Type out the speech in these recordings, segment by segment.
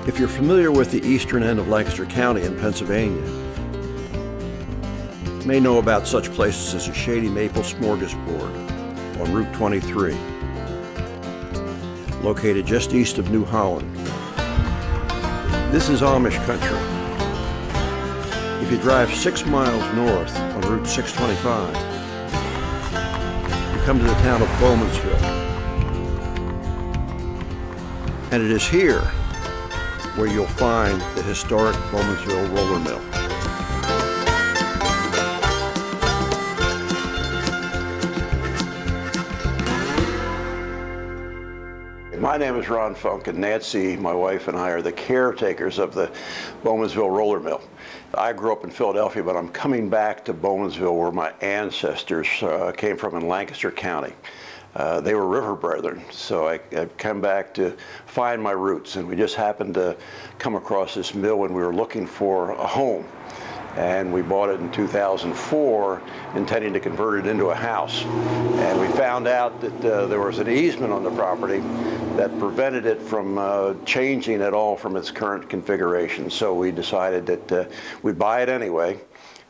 If you're familiar with the eastern end of Lancaster County in Pennsylvania, you may know about such places as a Shady Maple Smorgasbord on Route 23, located just east of New Holland. This is Amish country. If you drive 6 miles north on Route 625, you come to the town of Bowmansville. And it is here where you'll find the historic Bowmansville Roller Mill. My name is Ron Funk, and Nancy, my wife, and I are the caretakers of the Bowmansville Roller Mill. I grew up in Philadelphia, but I'm coming back to Bowmansville where my ancestors came from in Lancaster County. They were river brethren, so I've come back to find my roots, and we just happened to come across this mill when we were looking for a home. And we bought it in 2004, intending to convert it into a house. And we found out that there was an easement on the property that prevented it from changing at all from its current configuration. So we decided that we'd buy it anyway.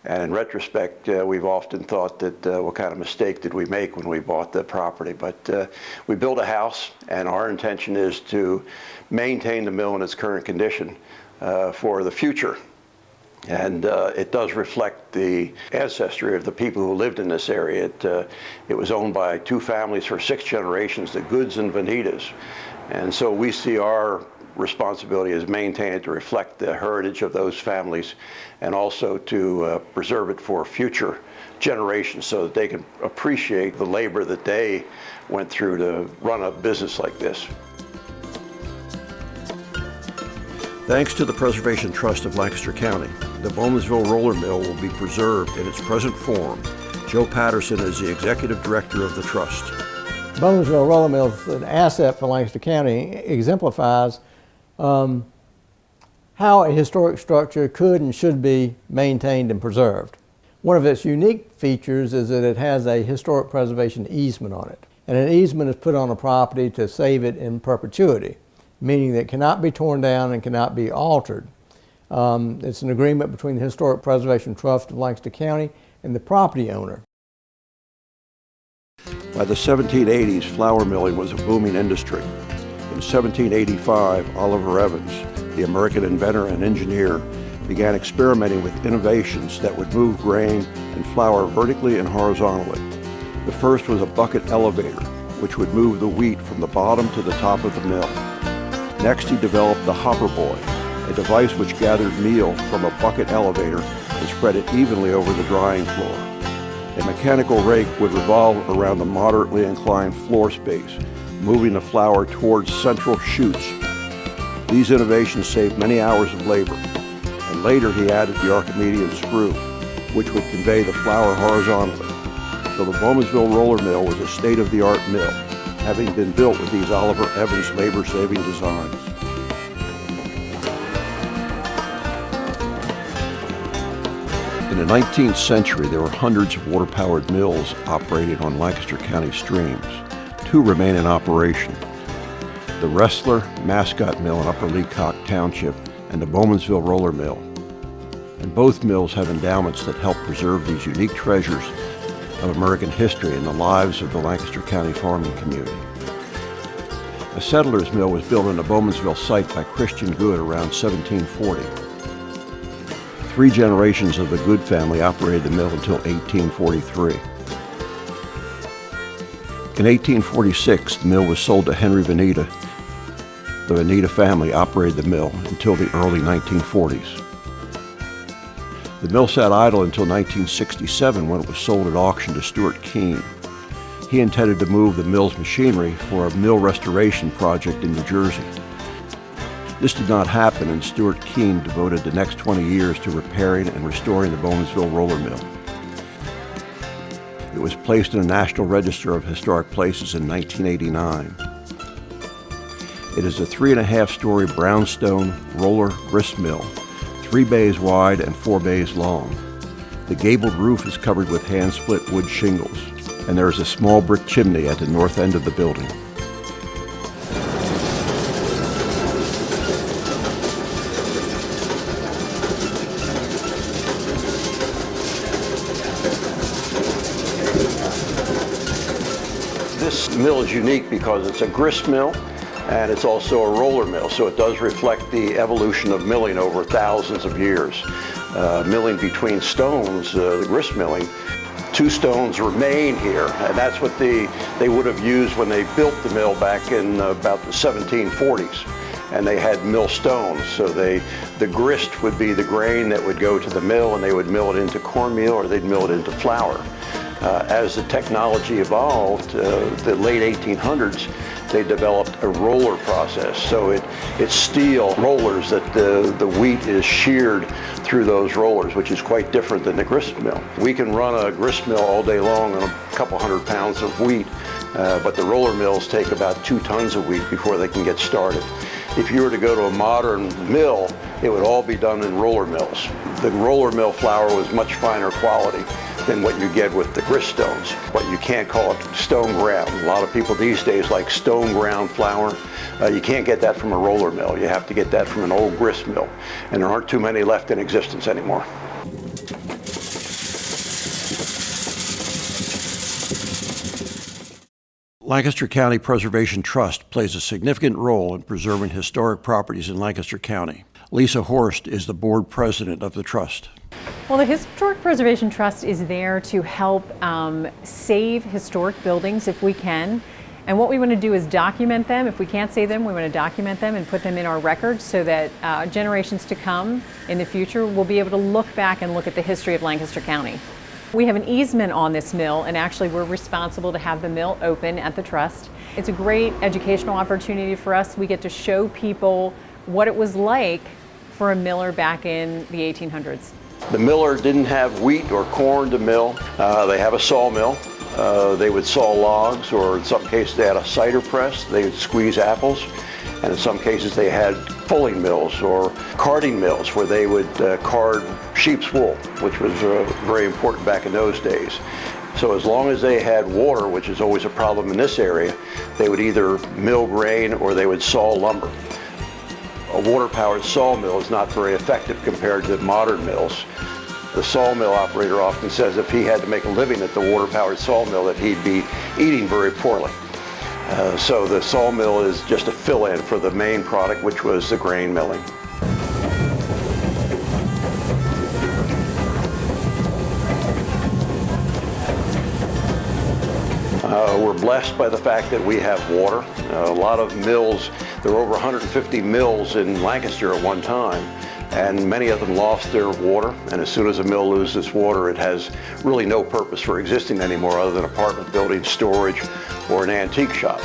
And in retrospect, we've often thought that what kind of mistake did we make when we bought the property. But we built a house, and our intention is to maintain the mill in its current condition for the future. And it does reflect the ancestry of the people who lived in this area. It was owned by 2 families for 6 generations, the Goods and Vanitas. And so we see our responsibility as maintain it to reflect the heritage of those families, and also to preserve it for future generations so that they can appreciate the labor that they went through to run a business like this. Thanks to the Preservation Trust of Lancaster County, the Bowmansville Roller Mill will be preserved in its present form. Joe Patterson is the executive director of the trust. Bowmansville Roller Mill is an asset for Lancaster County. It exemplifies how a historic structure could and should be maintained and preserved. One of its unique features is that it has a historic preservation easement on it. And an easement is put on a property to save it in perpetuity, meaning that it cannot be torn down and cannot be altered. It's an agreement between the Historic Preservation Trust of Lancaster County and the property owner. By the 1780s, flour milling was a booming industry. In 1785, Oliver Evans, the American inventor and engineer, began experimenting with innovations that would move grain and flour vertically and horizontally. The first was a bucket elevator, which would move the wheat from the bottom to the top of the mill. Next, he developed the hopper boy, a device which gathered meal from a bucket elevator and spread it evenly over the drying floor. A mechanical rake would revolve around the moderately inclined floor space, moving the flour towards central chutes. These innovations saved many hours of labor, and later he added the Archimedean screw, which would convey the flour horizontally. So the Bowmansville Roller Mill was a state-of-the-art mill, having been built with these Oliver Evans labor-saving designs. In the 19th century, there were hundreds of water-powered mills operating on Lancaster County streams. 2 remain in operation: the Wrestler Mascot Mill in Upper Leacock Township and the Bowmansville Roller Mill. And both mills have endowments that help preserve these unique treasures of American history and the lives of the Lancaster County farming community. A settler's mill was built on the Bowmansville site by Christian Good around 1740. 3 generations of the Good family operated the mill until 1843. In 1846, the mill was sold to Henry Vanita. The Vanita family operated the mill until the early 1940s. The mill sat idle until 1967 when it was sold at auction to Stuart Keene. He intended to move the mill's machinery for a mill restoration project in New Jersey. This did not happen, and Stuart Keene devoted the next 20 years to repairing and restoring the Bowmansville Roller Mill. It was placed in the National Register of Historic Places in 1989. It is a 3.5-story brownstone roller grist mill, 3 bays wide and 4 bays long. The gabled roof is covered with hand-split wood shingles, and there is a small brick chimney at the north end of the building. This mill is unique because it's a grist mill and it's also a roller mill, so it does reflect the evolution of milling over thousands of years. Milling between stones, the grist milling, 2 stones remain here, and that's what they would have used when they built the mill back in about the 1740s. And they had mill stones, so the grist would be the grain that would go to the mill, and they would mill it into cornmeal or they'd mill it into flour. As the technology evolved, the late 1800s, they developed a roller process. So it's steel rollers that the wheat is sheared through those rollers, which is quite different than the grist mill. We can run a grist mill all day long on a couple hundred pounds of wheat, but the roller mills take about 2 tons of wheat before they can get started. If you were to go to a modern mill, it would all be done in roller mills. The roller mill flour was much finer quality than what you get with the grist stones. But you can't call it stone ground. A lot of people these days like stone ground flour. You can't get that from a roller mill. You have to get that from an old grist mill. And there aren't too many left in existence anymore. Lancaster County Preservation Trust plays a significant role in preserving historic properties in Lancaster County. Lisa Horst is the board president of the trust. Well, the Historic Preservation Trust is there to help save historic buildings if we can. And what we want to do is document them. If we can't save them, we want to document them and put them in our records so that generations to come in the future will be able to look back and look at the history of Lancaster County. We have an easement on this mill, and actually we're responsible to have the mill open at the trust. It's a great educational opportunity for us. We get to show people what it was like for a miller back in the 1800s. The miller didn't have wheat or corn to mill. They have a sawmill. They would saw logs, or in some cases they had a cider press. They would squeeze apples. And in some cases they had fulling mills or carding mills where they would card sheep's wool, which was very important back in those days. So as long as they had water, which is always a problem in this area, they would either mill grain or they would saw lumber. A water-powered sawmill is not very effective compared to modern mills. The sawmill operator often says if he had to make a living at the water-powered sawmill that he'd be eating very poorly. So the sawmill is just a fill-in for the main product, which was the grain milling. We're blessed by the fact that we have water. A lot of mills, there were over 150 mills in Lancaster at one time, and many of them lost their water. And as soon as a mill loses water, it has really no purpose for existing anymore other than apartment building, storage, or an antique shop.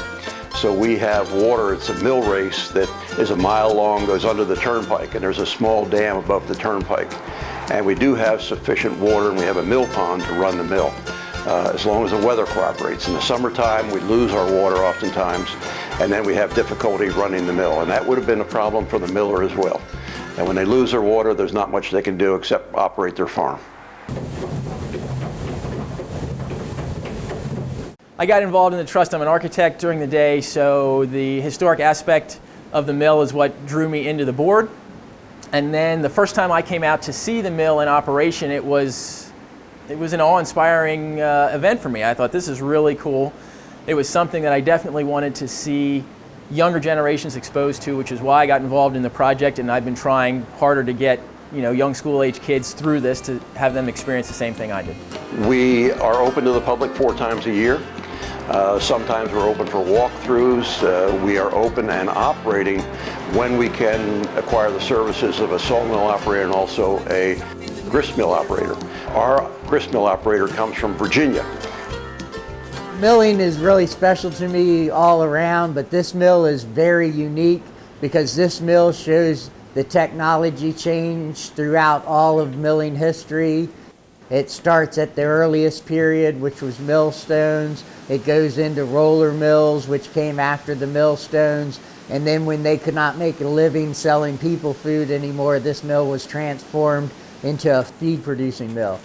So we have water. It's a mill race that is a mile long, goes under the turnpike, and there's a small dam above the turnpike. And we do have sufficient water, and we have a mill pond to run the mill. As long as the weather cooperates. In the summertime, we lose our water oftentimes, and then we have difficulty running the mill. And that would have been a problem for the miller as well. And when they lose their water, there's not much they can do except operate their farm. I got involved in the trust. I'm an architect during the day, so the historic aspect of the mill is what drew me into the board. And then the first time I came out to see the mill in operation, it was an awe-inspiring event for me. I thought, this is really cool. It was something that I definitely wanted to see younger generations exposed to, which is why I got involved in the project, and I've been trying harder to get young school-age kids through this to have them experience the same thing I did. We are open to the public 4 times a year. Sometimes we're open for walkthroughs. We are open and operating when we can acquire the services of a sawmill operator and also a grist mill operator. Our grist mill operator comes from Virginia. Milling is really special to me all around, but this mill is very unique because this mill shows the technology change throughout all of milling history. It starts at the earliest period, which was millstones. It goes into roller mills, which came after the millstones. And then when they could not make a living selling people food anymore, this mill was transformed into a feed producing mill.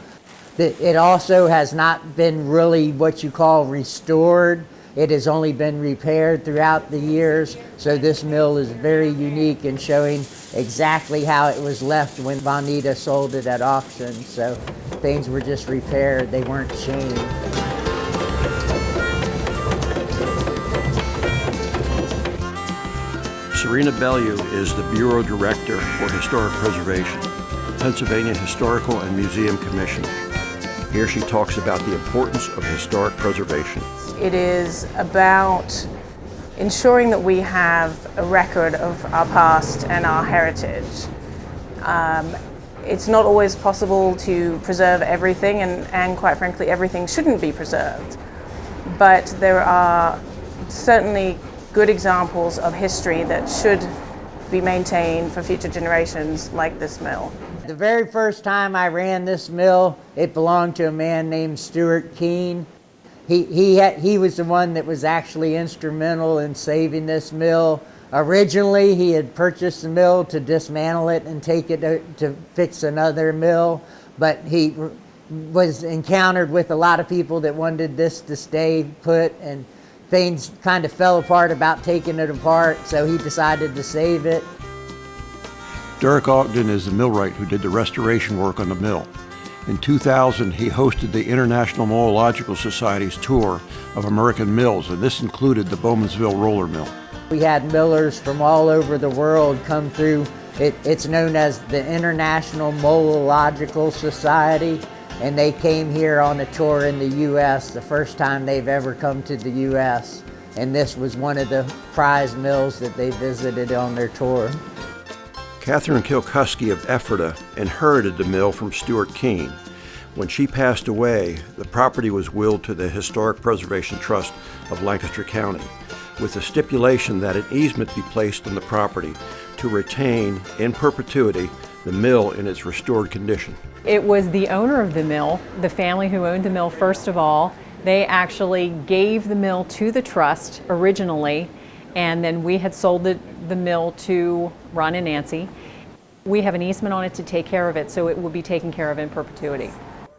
It also has not been really what you call restored. It has only been repaired throughout the years. So this mill is very unique in showing exactly how it was left when Bonita sold it at auction. So things were just repaired, they weren't changed. Serena Bellew is the Bureau Director for Historic Preservation, Pennsylvania Historical and Museum Commission. Here she talks about the importance of historic preservation. It is about ensuring that we have a record of our past and our heritage. It's not always possible to preserve everything, and quite frankly, everything shouldn't be preserved. But there are certainly good examples of history that should be maintained for future generations, like this mill. The very first time I ran this mill, it belonged to a man named Stuart Keene. He was the one that was actually instrumental in saving this mill. Originally, he had purchased the mill to dismantle it and take it to fix another mill, but he was encountered with a lot of people that wanted this to stay put, and things kind of fell apart about taking it apart, so he decided to save it. Derek Ogden is the millwright who did the restoration work on the mill. In 2000, he hosted the International Millological Society's tour of American mills, and this included the Bowmansville Roller Mill. We had millers from all over the world come through. It's known as the International Millological Society, and they came here on a tour in the U.S., the first time they've ever come to the U.S., and this was one of the prize mills that they visited on their tour. Catherine Kilkusky of Ephrata inherited the mill from Stuart Keene. When she passed away, the property was willed to the Historic Preservation Trust of Lancaster County, with the stipulation that an easement be placed on the property to retain, in perpetuity, the mill in its restored condition. It was the owner of the mill, the family who owned the mill first of all. They actually gave the mill to the trust originally, and then we had sold the mill to Ron and Nancy. We have an easement on it to take care of it, so it will be taken care of in perpetuity.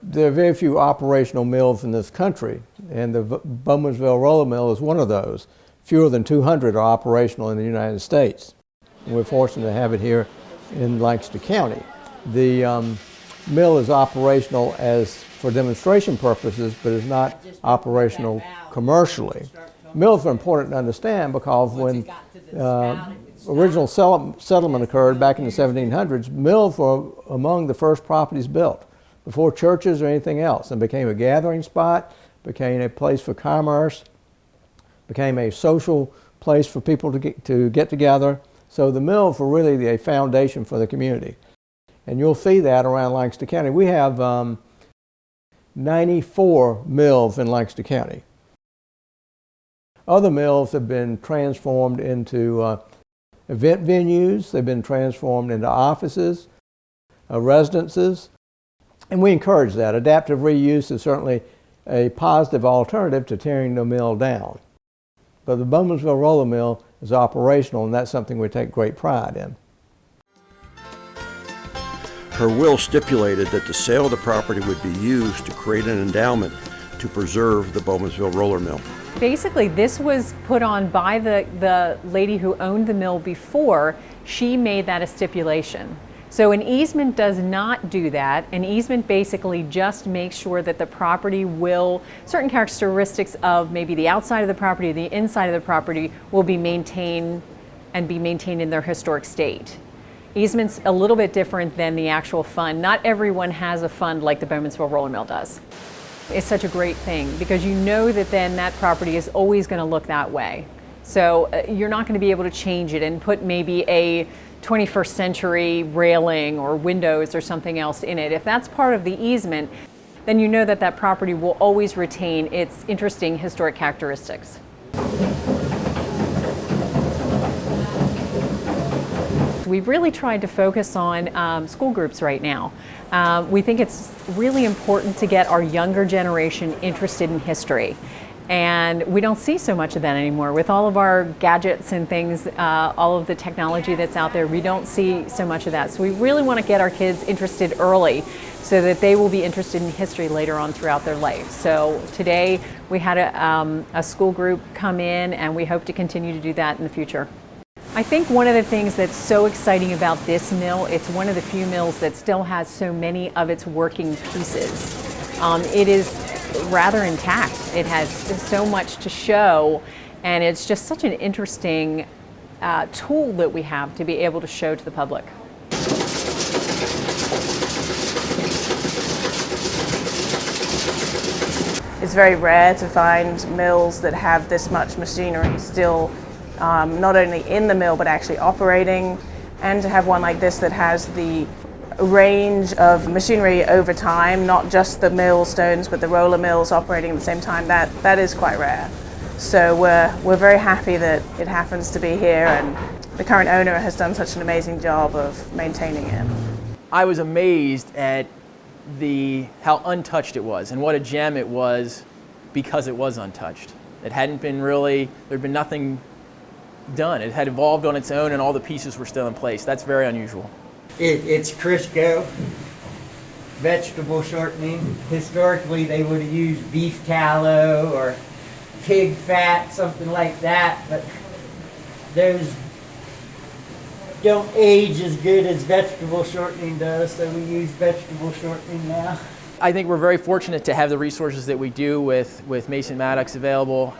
There are very few operational mills in this country, and the Bowmansville Roller Mill is one of those. Fewer than 200 are operational in the United States. We're fortunate to have it here in Lancaster County. The mill is operational as for demonstration purposes, but is not operational commercially. Mills are important to understand because when original settlement occurred back in the 1700s, mills were among the first properties built before churches or anything else, and became a gathering spot, became a place for commerce, became a social place for people to get together. So the mills were really a foundation for the community. And you'll see that around Lancaster County. We have 94 mills in Lancaster County. Other mills have been transformed into event venues. They've been transformed into offices, residences, and we encourage that. Adaptive reuse is certainly a positive alternative to tearing the mill down. But the Bowmansville Roller Mill is operational, and that's something we take great pride in. Her will stipulated that the sale of the property would be used to create an endowment to preserve the Bowmansville Roller Mill. Basically, this was put on by the lady who owned the mill before. She made that a stipulation. So an easement does not do that. An easement basically just makes sure that the property will, certain characteristics of maybe the outside of the property, the inside of the property will be maintained and be maintained in their historic state. Easement's a little bit different than the actual fund. Not everyone has a fund like the Bowmansville Roller Mill does. It's such a great thing because you know that then that property is always going to look that way. So you're not going to be able to change it and put maybe a 21st century railing or windows or something else in it. If that's part of the easement, then you know that that property will always retain its interesting historic characteristics. We've really tried to focus on school groups right now. We think it's really important to get our younger generation interested in history. And we don't see so much of that anymore. With all of our gadgets and things, all of the technology that's out there, we don't see so much of that. So we really want to get our kids interested early so that they will be interested in history later on throughout their life. So today we had a school group come in, and we hope to continue to do that in the future. I think one of the things that's so exciting about this mill, it's one of the few mills that still has so many of its working pieces. It is rather intact. It has so much to show, and it's just such an interesting tool that we have to be able to show to the public. It's very rare to find mills that have this much machinery still not only in the mill but actually operating, and to have one like this that has the range of machinery over time, not just the millstones but the roller mills operating at the same time, that is quite rare. So we're very happy that it happens to be here, and the current owner has done such an amazing job of maintaining it. I was amazed at how untouched it was and what a gem it was because it was untouched. It hadn't been there'd been nothing done. It had evolved on its own and all the pieces were still in place. That's very unusual. It's Crisco, vegetable shortening. Historically, they would have used beef tallow or pig fat, something like that, but those don't age as good as vegetable shortening does, so we use vegetable shortening now. I think we're very fortunate to have the resources that we do with Mason Maddox available.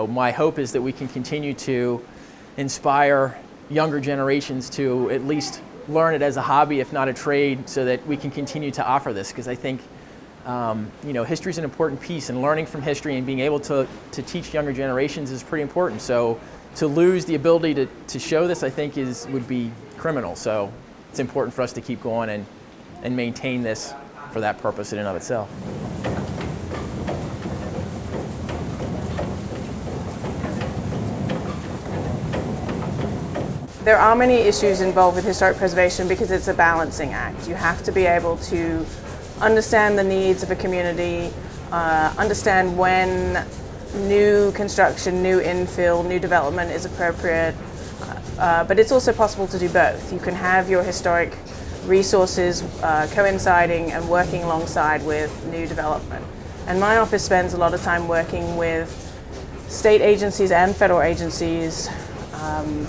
My hope is that we can continue to inspire younger generations to at least learn it as a hobby, if not a trade, so that we can continue to offer this, because I think history is an important piece, and learning from history and being able to teach younger generations is pretty important. So to lose the ability to show this, I think would be criminal. So it's important for us to keep going and maintain this for that purpose in and of itself. There are many issues involved with historic preservation because it's a balancing act. You have to be able to understand the needs of a community, understand when new construction, new infill, new development is appropriate, but it's also possible to do both. You can have your historic resources coinciding and working alongside with new development. And my office spends a lot of time working with state agencies and federal agencies,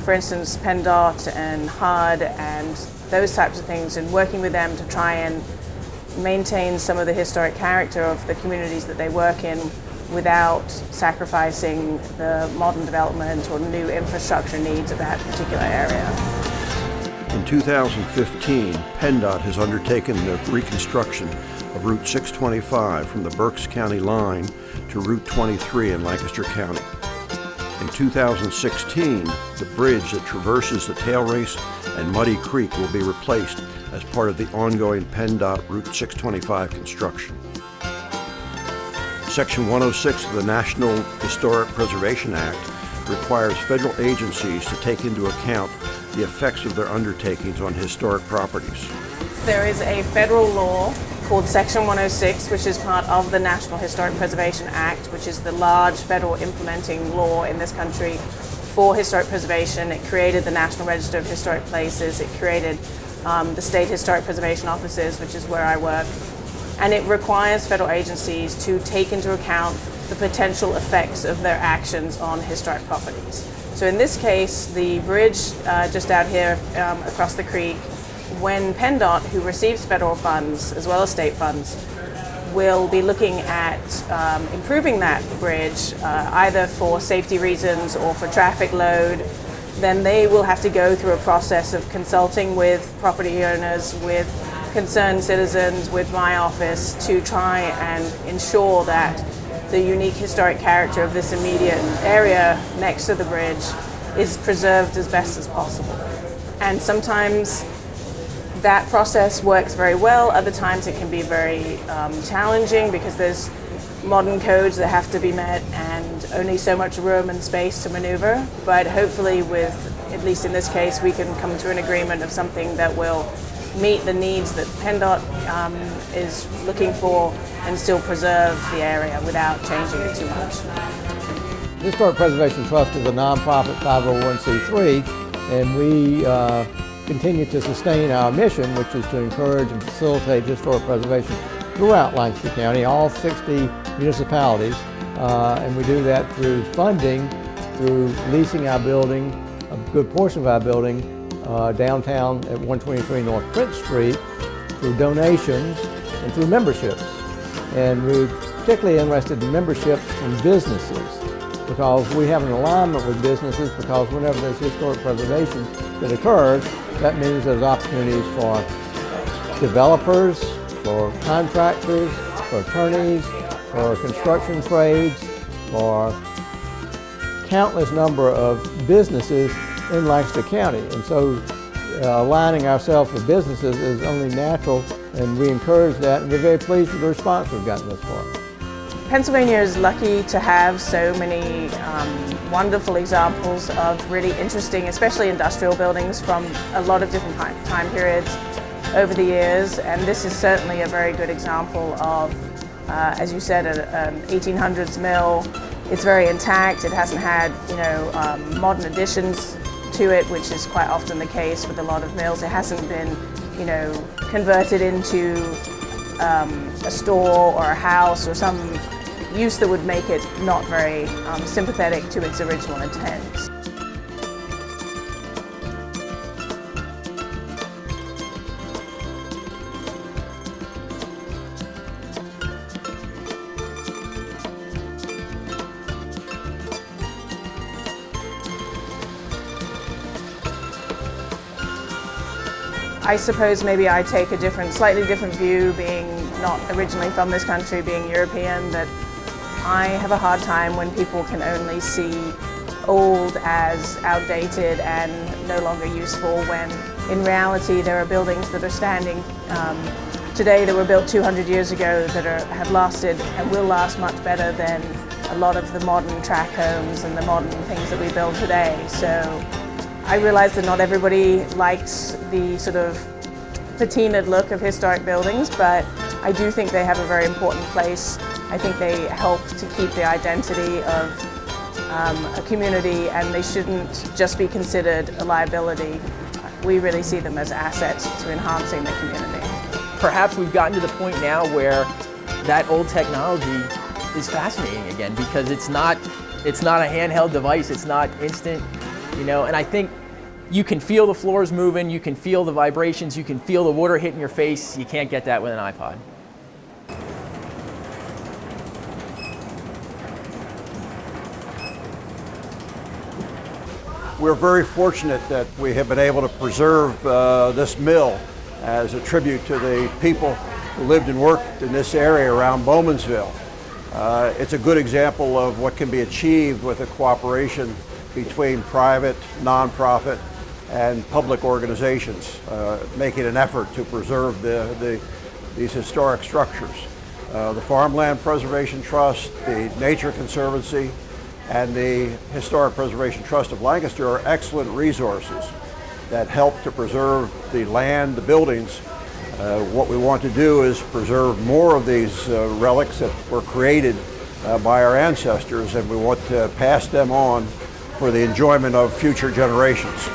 for instance PennDOT and HUD and those types of things, and working with them to try and maintain some of the historic character of the communities that they work in without sacrificing the modern development or new infrastructure needs of that particular area. In 2015, PennDOT has undertaken the reconstruction of Route 625 from the Berks County line to Route 23 in Lancaster County. In 2016, the bridge that traverses the Tail Race and Muddy Creek will be replaced as part of the ongoing PennDOT Route 625 construction. Section 106 of the National Historic Preservation Act requires federal agencies to take into account the effects of their undertakings on historic properties. There is a federal law called Section 106, which is part of the National Historic Preservation Act, which is the large federal implementing law in this country for historic preservation. It created the National Register of Historic Places. It created the State Historic Preservation Offices, which is where I work. And it requires federal agencies to take into account the potential effects of their actions on historic properties. So in this case, the bridge just out here across the creek, when PennDOT, who receives federal funds as well as state funds, will be looking at improving that bridge either for safety reasons or for traffic load, then they will have to go through a process of consulting with property owners, with concerned citizens, with my office, to try and ensure that the unique historic character of this immediate area next to the bridge is preserved as best as possible. And sometimes that process works very well. Other times it can be very challenging because there's modern codes that have to be met and only so much room and space to maneuver. But hopefully with, at least in this case, we can come to an agreement of something that will meet the needs that PennDOT is looking for and still preserve the area without changing it too much. The Historic Preservation Trust is a nonprofit 501c3, and we continue to sustain our mission, which is to encourage and facilitate historic preservation throughout Lancaster County, all 60 municipalities, and we do that through funding, through leasing our building, a good portion of our building, downtown at 123 North Prince Street, through donations and through memberships. And we're particularly interested in memberships from businesses. because we have an alignment with businesses, because whenever there's historic preservation that occurs, that means there's opportunities for developers, for contractors, for attorneys, for construction trades, for countless number of businesses in Lancaster County. And so aligning ourselves with businesses is only natural, and we encourage that, and we're very pleased with the response we've gotten thus far. Pennsylvania is lucky to have so many wonderful examples of really interesting, especially industrial buildings from a lot of different time periods over the years, and this is certainly a very good example of, as you said, an 1800s mill. It's very intact. It hasn't had, modern additions to it, which is quite often the case with a lot of mills. It hasn't been, converted into a store or a house or some use that would make it not very sympathetic to its original intent. I suppose maybe I take a slightly different view, being not originally from this country, being European, that I have a hard time when people can only see old as outdated and no longer useful, when in reality there are buildings that are standing today that were built 200 years ago that have lasted and will last much better than a lot of the modern tract homes and the modern things that we build today. So I realize that not everybody likes the sort of patinaed look of historic buildings, but I do think they have a very important place. I think they help to keep the identity of a community, and they shouldn't just be considered a liability. We really see them as assets to enhancing the community. Perhaps we've gotten to the point now where that old technology is fascinating again, because it's not a handheld device, it's not instant. And I think you can feel the floors moving, you can feel the vibrations, you can feel the water hitting your face. You can't get that with an iPod. We're very fortunate that we have been able to preserve this mill as a tribute to the people who lived and worked in this area around Bowmansville. It's a good example of what can be achieved with a cooperation between private, nonprofit, and public organizations, making an effort to preserve these historic structures. The Farmland Preservation Trust, the Nature Conservancy, and the Historic Preservation Trust of Lancaster are excellent resources that help to preserve the land, the buildings. What we want to do is preserve more of these relics that were created by our ancestors, and we want to pass them on for the enjoyment of future generations.